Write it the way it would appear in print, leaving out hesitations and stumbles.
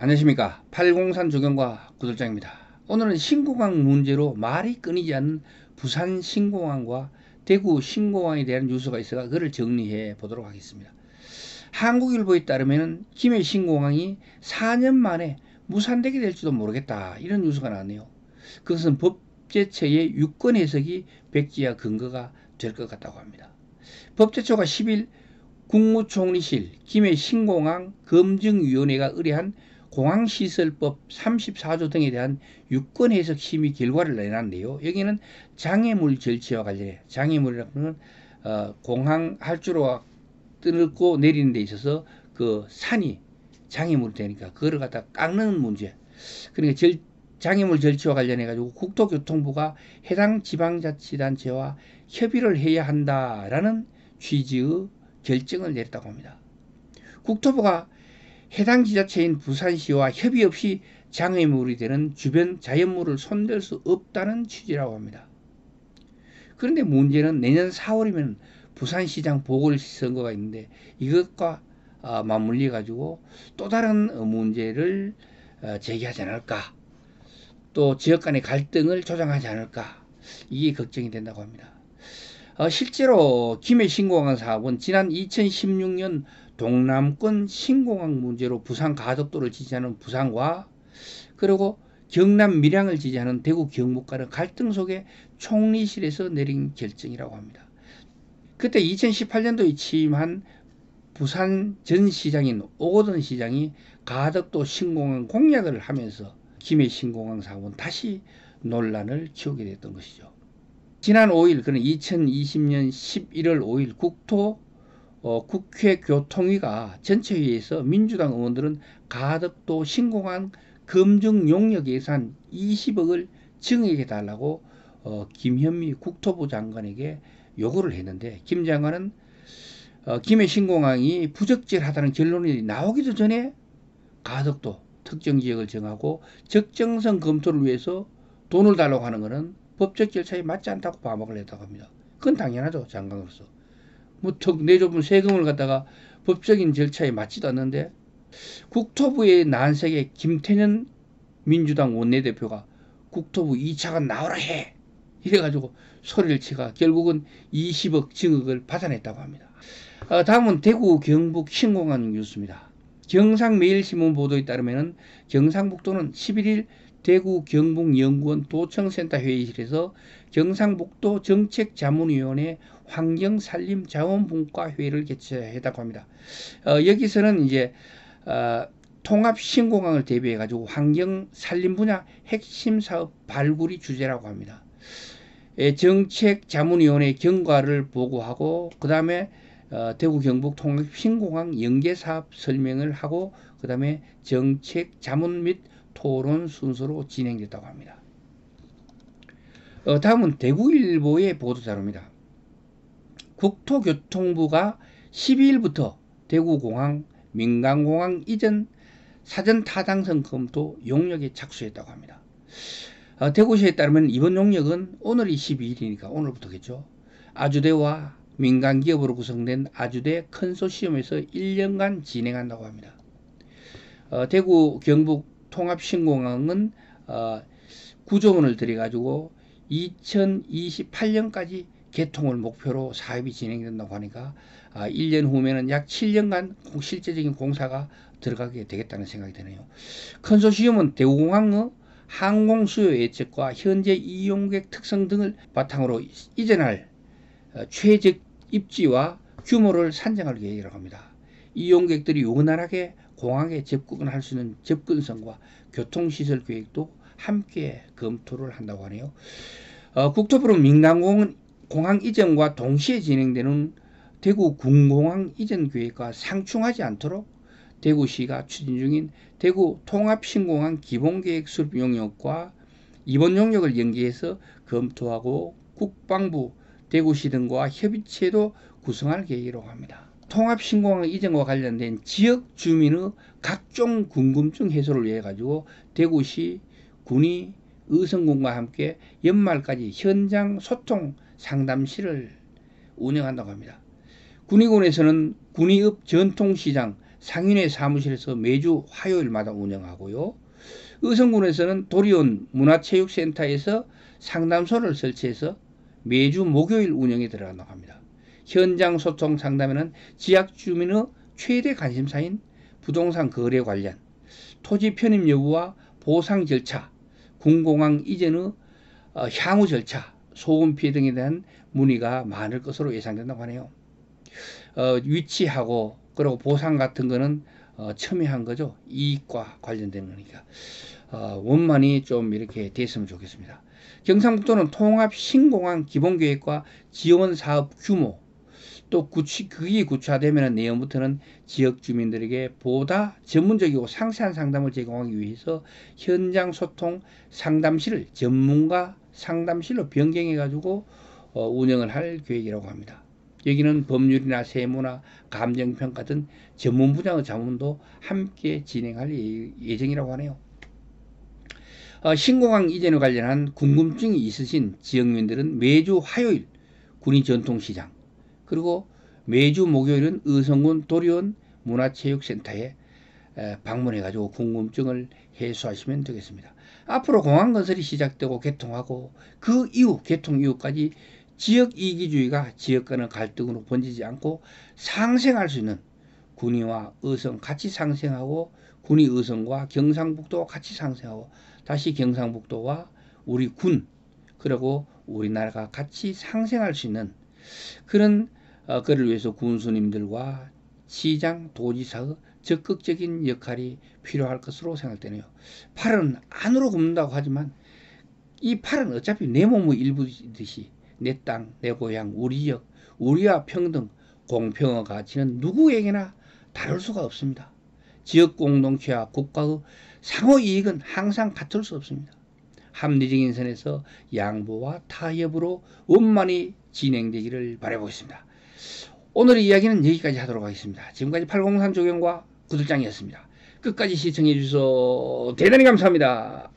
안녕하십니까. 803 조경과 구들장입니다. 오늘은 신공항 문제로 말이 끊이지 않는 부산 신공항과 대구 신공항에 대한 뉴스가 있어서 그걸 정리해 보도록 하겠습니다. 한국일보에 따르면 김해 신공항이 4년 만에 무산되게 될지도 모르겠다, 이런 뉴스가 나왔네요. 그것은 법제처의 유권 해석이 백지화 근거가 될 것 같다고 합니다. 법제처가 10일 국무총리실 김해 신공항 검증위원회가 의뢰한 공항시설법 34조 등에 대한 유권 해석 심의 결과를 내놨는데요. 여기는 장애물 절취와 관련해, 장애물이라는 공항 활주로가 뚫고 내리는 데 있어서 그 산이 장애물이 되니까 그거를 갖다 깎는 문제. 그러니까 장애물 절취와 관련해 가지고 국토교통부가 해당 지방자치단체와 협의를 해야 한다라는 취지의 결정을 내렸다고 합니다. 국토부가 해당 지자체인 부산시와 협의 없이 장애물이 되는 주변 자연물을 손댈 수 없다는 취지라고 합니다. 그런데 문제는 내년 4월이면 부산시장 보궐선거가 있는데 이것과 맞물려 가지고 또 다른 문제를 제기하지 않을까, 또 지역 간의 갈등을 조장하지 않을까, 이게 걱정이 된다고 합니다. 실제로 김해 신공항 사업은 지난 2016년 동남권 신공항 문제로 부산 가덕도를 지지하는 부산과 그리고 경남 밀양을 지지하는 대구 경북 간의 갈등 속에 총리실에서 내린 결정이라고 합니다. 그때 2018년도에 취임한 부산 전 시장인 오거돈 시장이 가덕도 신공항 공약을 하면서 김해 신공항 사업은 다시 논란을 키우게 됐던 것이죠. 지난 5일, 그는 2020년 11월 5일 국회 교통위가 전체회의에서 민주당 의원들은 가덕도 신공항 검증 용역 예산 20억을 증액해 달라고 김현미 국토부 장관에게 요구를 했는데, 김 장관은 김해 신공항이 부적절하다는 결론이 나오기도 전에 가덕도 특정 지역을 정하고 적정성 검토를 위해서 돈을 달라고 하는 것은 법적 절차에 맞지 않다고 반박을 했다고 합니다. 그건 당연하죠, 장관으로서. 턱 내줘본 세금을 갖다가 법적인 절차에 맞지도 않는데, 국토부의 난색에 김태년 민주당 원내대표가 국토부 2차관 나오라 해, 이래가지고 소리를 치가 결국은 20억 증액을 받아냈다고 합니다. 다음은 대구 경북 신공항 뉴스입니다. 경상매일신문 보도에 따르면 경상북도는 11일 대구 경북연구원 도청센터 회의실에서 경상북도 정책자문위원회 환경산림자원분과 회의를 개최했다고 합니다. 여기서는 이제 통합신공항을 대비해 가지고 환경산림 분야 핵심 사업 발굴이 주제라고 합니다. 정책자문위원회 경과를 보고하고 그 다음에 대구 경북 통합신공항 연계사업 설명을 하고 그 다음에 정책자문 및 토론 순서로 진행됐다고 합니다. 다음은 대구일보의 보도자료입니다. 국토교통부가 12일부터 대구공항 민간공항 이전 사전 타당성 검토 용역에 착수했다고 합니다. 대구시에 따르면 이번 용역은 오늘이 12일이니까 오늘부터겠죠. 아주대와 민간기업으로 구성된 아주대 컨소시엄에서 1년간 진행한다고 합니다. 대구 경북 통합신공항은 9조 원을 들여가지고 2028년까지 개통을 목표로 사업이 진행된다고 하니까 1년 후면은 약 7년간 실제적인 공사가 들어가게 되겠다는 생각이 드네요. 컨소시엄은 대구공항의 항공수요 예측과 현재 이용객 특성 등을 바탕으로 이전할 최적 입지와 규모를 산정할 계획이라고 합니다. 이용객들이 원활하게 공항에 접근할 수 있는 접근성과 교통시설 계획도 함께 검토를 한다고 하네요. 국토부는 민간공항 이전과 동시에 진행되는 대구 군공항 이전 계획과 상충하지 않도록 대구시가 추진 중인 대구 통합신공항 기본계획 수립 용역과 이번 용역을 연계해서 검토하고 국방부, 대구시 등과 협의체도 구성할 계획이라고 합니다. 통합신공항 이전과 관련된 지역 주민의 각종 궁금증 해소를 위해 가지고 대구시 군이 의성군과 함께 연말까지 현장 소통 상담실을 운영한다고 합니다. 군의군에서는 군의읍 전통시장 상인회 사무실에서 매주 화요일마다 운영하고요. 의성군에서는 도리온 문화체육센터에서 상담소를 설치해서 매주 목요일 운영에 들어간다고 합니다. 현장 소통 상담에는 지역 주민의 최대 관심사인 부동산 거래 관련, 토지 편입 여부와 보상 절차, 군공항 이전의 향후 절차, 소음 피해 등에 대한 문의가 많을 것으로 예상된다고 하네요. 위치하고 그리고 보상 같은 거는 첨예한 거죠. 이익과 관련된 거니까 원만히 좀 이렇게 됐으면 좋겠습니다. 경상북도는 통합 신공항 기본계획과 지원 사업 규모, 또 그게 구체화되면 내년부터는 지역 주민들에게 보다 전문적이고 상세한 상담을 제공하기 위해서 현장 소통 상담실을 전문가 상담실로 변경해 가지고 운영을 할 계획이라고 합니다. 여기는 법률이나 세무나 감정평가 등 전문 분야의 자문도 함께 진행할 예정이라고 하네요. 신공항 이전에 관련한 궁금증이 있으신 지역민들은 매주 화요일 군인 전통시장, 그리고 매주 목요일은 의성군 도리온 문화체육센터에 방문해 가지고 궁금증을 해소하시면 되겠습니다. 앞으로 공항 건설이 시작되고 개통하고 그 이후 개통 이후까지 지역 이기주의가 지역 간의 갈등으로 번지지 않고 상생할 수 있는 군위와 의성 같이 상생하고 군위 의성과 경상북도와 같이 상생하고 다시 경상북도와 우리 군 그리고 우리나라가 같이 상생할 수 있는 그런 그를 위해서 군수님들과 시장 도지사의 적극적인 역할이 필요할 것으로 생각되네요. 팔은 안으로 굽는다고 하지만 이 팔은 어차피 내 몸의 일부이듯이 내 땅, 내 고향, 우리 지역, 우리와 평등, 공평의 가치는 누구에게나 다를 수가 없습니다. 지역 공동체와 국가의 상호 이익은 항상 같을 수 없습니다. 합리적인 선에서 양보와 타협으로 원만히 진행되기를 바라보겠습니다. 오늘의 이야기는 여기까지 하도록 하겠습니다. 지금까지 803 조경과 구들장이었습니다. 끝까지 시청해 주셔서 대단히 감사합니다.